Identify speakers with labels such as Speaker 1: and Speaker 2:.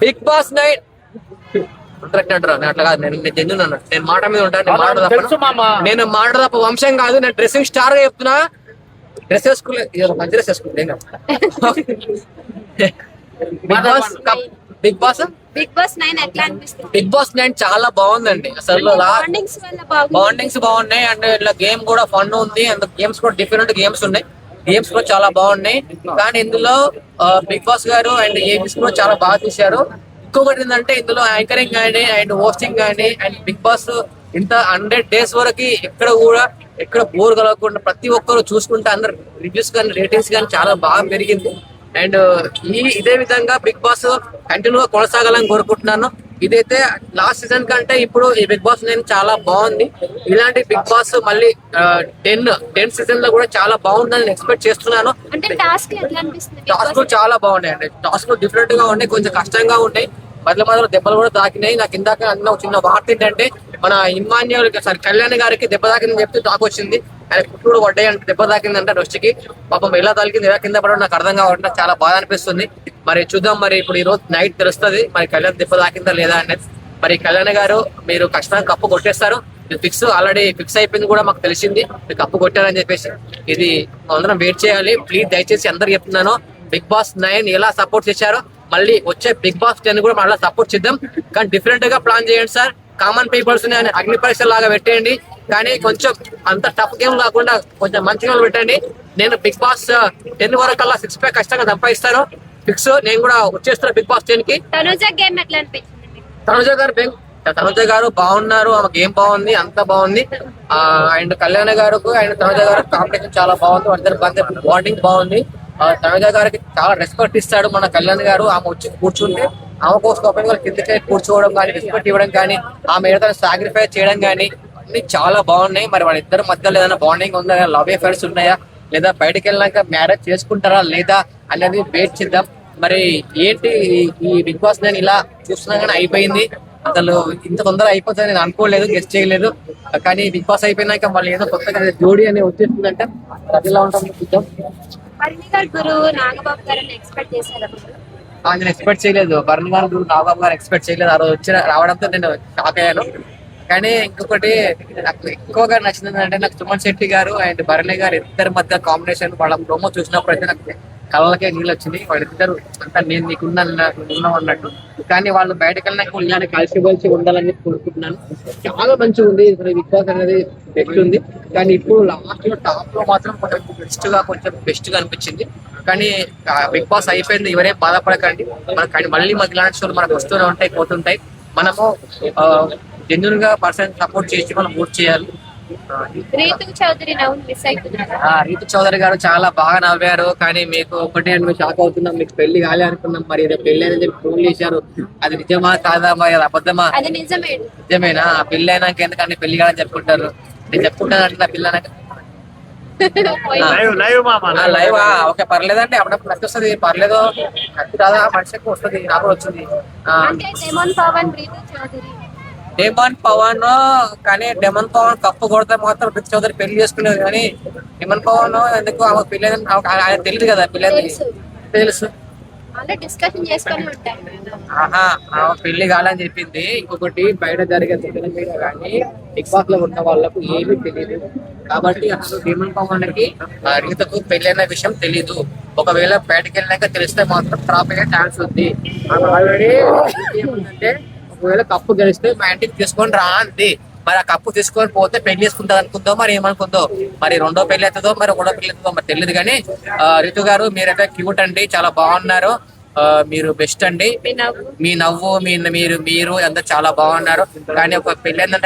Speaker 1: Big boss night అంటారు అట్లా కాదు. నేను జెన్యూన్ అన్న, నేను మాట మీద ఉంటాను. నేను మాట తప్ప వంశం కాదు. నేను డ్రెస్సింగ్ స్టార్ గా చెప్తున్నా. డ్రెస్ వేసుకోలేదు, మంచి డ్రెస్ వేసుకుంటే బిగ్ బాస్
Speaker 2: బిగ్ బాస్ 9 ఎట్లా అనిపిస్తుంది?
Speaker 1: బిగ్ బాస్ 9 చాలా బాగుందండి. అసలు బాండింగ్స్ బాగున్నాయి. అండ్ ఇట్లా గేమ్ కూడా ఫన్ ఉంది. అండ్ గేమ్స్ కూడా డిఫరెంట్ గేమ్స్ ఉన్నాయి. గేమ్స్ కూడా చాలా బాగున్నాయి. కానీ ఇందులో బిగ్ బాస్ గారు అండ్ ఏబీస్ కూడా చాలా బాగా తీశారు. ఇంకొకటి ఏంటంటే ఇందులో యాంకరింగ్ కానీ అండ్ హోస్టింగ్ కానీ అండ్ బిగ్ బాస్ ఇంత 100 days వరకు ఎక్కడ బోర్ కలగకుండా ప్రతి ఒక్కరు చూసుకుంటే అందరు రివ్యూస్ కానీ రేటింగ్స్ కానీ చాలా బాగా పెరిగింది. అండ్ ఇదే విధంగా బిగ్ బాస్ కంటిన్యూగా కొనసాగాలని కోరుకుంటున్నాను. ఇదైతే లాస్ట్ సీజన్ కంటే ఇప్పుడు ఈ బిగ్ బాస్ 9 చాలా బాగుంది. ఇలాంటి బిగ్ బాస్ మళ్ళీ 10 సీజన్ లో కూడా చాలా బాగుందని ఎక్స్పెక్ట్ చేస్తున్నాను. టాస్క్ చాలా బాగున్నాయి అండి. టాస్క్ డిఫరెంట్ గా ఉన్నాయి, కొంచెం కష్టంగా ఉన్నాయి. మొదలు దెబ్బలు కూడా తాకినాయి. నాకు ఇందాక అన్న ఒక చిన్న వార్త ఏంటంటే మన ఇమాన్యుల్ కళ్యాణ్ గారికి దెబ్బ తాకిందని చెప్తే టాక్ వచ్చింది. ఆయన కుట్టుడు పడ్డాయి అంటే దెబ్బ తాకిందంటే రొస్టికి పాపం ఎలా తాకింది ఎలా కింద పడడం నాకు అర్థం కావడం నాకు చాలా బాధ అనిపిస్తుంది. మరి చూద్దాం, మరి ఇప్పుడు ఈ రోజు నైట్ తెలుస్తుంది మరి కళ్యాణ్ దెబ్బ తాకిందా లేదా అనేది. మరి కళ్యాణ్ గారు మీరు ఖచ్చితంగా కప్పు కొట్టేస్తారు. ఇది ఆల్రెడీ ఫిక్స్ అయిపోయింది కూడా మాకు తెలిసింది. మీరు కప్పు కొట్టారని చెప్పేసి ఇది అందరం వెయిట్ చేయాలి. ప్లీజ్ దయచేసి అందరు చెప్తున్నాను, బిగ్ బాస్ 9 ఎలా సపోర్ట్ చేశారో మళ్ళీ వచ్చే బిగ్ బాస్ 10 కూడా మళ్ళీ సపోర్ట్ చేద్దాం. కానీ డిఫరెంట్ గా ప్లాన్ చేయండి సార్. కామన్ పీపుల్స్ అగ్ని పరీక్ష లాగా పెట్టేయండి. కానీ కొంచెం అంత టఫ్ గేమ్ కాకుండా కొంచెం మంచిగా పెట్టండి. నేను బిగ్ బాస్ 10 వరకు అలా 6 pack ఖచ్చితంగా సంపాదిస్తాను. ఫిక్స్. నేను కూడా వచ్చేస్తాను బిగ్ బాస్ 10 కి. తనుజ గారు బాగున్నారు. ఆమె గేమ్ బాగుంది, అంతా బాగుంది. అండ్ కళ్యాణ్ గారు అండ్ తనుజ గారు కాంపిటీషన్ చాలా బాగుంది. వాళ్ళిద్దరు బాండింగ్ బాగుంది. తనుజ గారికి చాలా రెస్పెక్ట్ ఇస్తాడు మన కళ్యాణ్ గారు. ఆమె వచ్చి కూర్చుంటే ఆమె కోసం కిందకి కూర్చోవడం కానీ రెస్పెక్ట్ ఇవ్వడం కానీ ఆమె ఏదైనా సాక్రిఫైస్ చేయడం కానీ అన్ని చాలా బాగున్నాయి. మరి వాళ్ళిద్దరి మధ్యలో ఏదైనా బాండింగ్ ఉందా, లవ్ అఫైర్స్ ఉన్నాయా, లేదా బయటకు వెళ్ళాక మ్యారేజ్ చేసుకుంటారా లేదా అనేది వెయిట్ చేద్దాం. మరి ఏంటి ఈ బిగ్ బాస్ నేను ఇలా చూస్తున్నా కానీ అయిపోయింది. అసలు ఇంత తొందరగా అయిపోతుంది నేను అనుకోలేదు, గెస్ట్ చేయలేదు. కానీ బిగ్ బాస్ అయిపోయినాక మళ్ళీ ఏదో కొత్తగా జోడీ అనేది వచ్చేస్తుందంటే అది ఎలా ఉంటుంది చూద్దాం. నేను ఎక్స్పెక్ట్ చేయలేదు. భరణి గారు గురు నాగబాబు గారు ఎక్స్పెక్ట్ చేయలేదు. ఆ రోజు రావడంతో నేను షాక్ అయ్యాను. కానీ ఇంకొకటి నాకు ఎక్కువగా నచ్చింది అంటే నాకు సుమన్ శెట్టి గారు అండ్ భరణి గారు ఇద్దరి మధ్య కాంబినేషన్ వాళ్ళ ప్రోమో చూసినప్పుడు అయితే నాకు కళ్ళకే నీళ్ళు వచ్చింది. వాళ్ళిద్దరు అంతా నేను నీకున్నాం అన్నట్టు. కానీ వాళ్ళు బయటకు వెళ్ళినాక ఇలానే కలిసి ఉండాలని చెప్పి కోరుకుంటున్నాను. చాలా మంచిగా ఉంది. బిగ్ బాస్ అనేది బెస్ట్ ఉంది. కానీ ఇప్పుడు లాస్ట్ లో టాప్ లో మాత్రం కొంచెం బెస్ట్ గా అనిపించింది. కానీ బిగ్ బాస్ అయిపోయింది, ఎవరేం బాధపడకండి. మనకి మళ్ళీ మాకు ఇలాంటి షోలు మనకు వస్తూనే ఉంటాయి, పోతుంటాయి. మనము జెన్యూన్ గా పర్సన్ సపోర్ట్ చేసి మనం ఓట్ చేయాలి. రీతు చౌదరి గారు చాలా బాగా నవ్వారు. కానీ మీకు ఒకటే మేము షాక్ అవుతున్నాం, మీకు పెళ్లి కాలే అనుకున్నాం. మరి పెళ్లి అని చెప్పి ఫోన్ చేశారు. అది నిజమా కాదా, మరి అబద్ధమా? నిజమేనా? పెళ్లి అయినాక ఎందుకంటే పెళ్లి కాదని చెప్పుకుంటారు. నేను చెప్పుకుంటాను అంటే నా పిల్ల లైవ్ ఓకే పర్లేదండి. అప్పుడప్పుడు నచ్చి వస్తుంది, పర్లేదు. నచ్చి రాదా మనిషికి వస్తుంది, నాకు వచ్చింది. డెమన్ పవన్ కానీ డెమన్ పవన్ కప్పు కొడితే మాత్రం రీతు చౌదరి పెళ్లి చేసుకునేది. కానీ డెమన్ పవన్ ఎందుకు ఆమె పెళ్లి ఆయన తెలియదు కదా, పిల్లలు తెలుసు. ఆమె పెళ్లి కాలని చెప్పింది. ఇంకొకటి బయట జరిగే దగ్గర మీద కానీ బిగ్ బాస్ లో ఉన్న వాళ్ళకు ఏమీ తెలియదు. కాబట్టి అసలు డెమన్ పవన్ కి రీతకు పెళ్లి అనే విషయం తెలీదు. ఒకవేళ బయటకు వెళ్ళినాక తెలిస్తే మాత్రం డ్రాప్ అయ్యే ఛాన్స్ ఉంది. ఆల్రెడీ ఏముందంటే ఒకవేళ కప్పు గెలిస్తే మా ఇంటికి తీసుకొని రా అంది. మరి ఆ కప్పు తీసుకొని పోతే పెళ్లి చేసుకుంటుంది అనుకుందో, మరి ఏమనుకుందో, మరి రెండో పెళ్లి అవుతుందో మరి ఒకటో పెళ్లి అవుతుందో మరి తెలియదు. కానీ రితు గారు మీరైతే క్యూట్ అండి, చాలా బాగున్నారు. మీరు బెస్ట్ అండి. మీ నవ్వు మీరు అందరు చాలా బాగున్నారు. కానీ ఒక పెళ్లి ఏంటంటే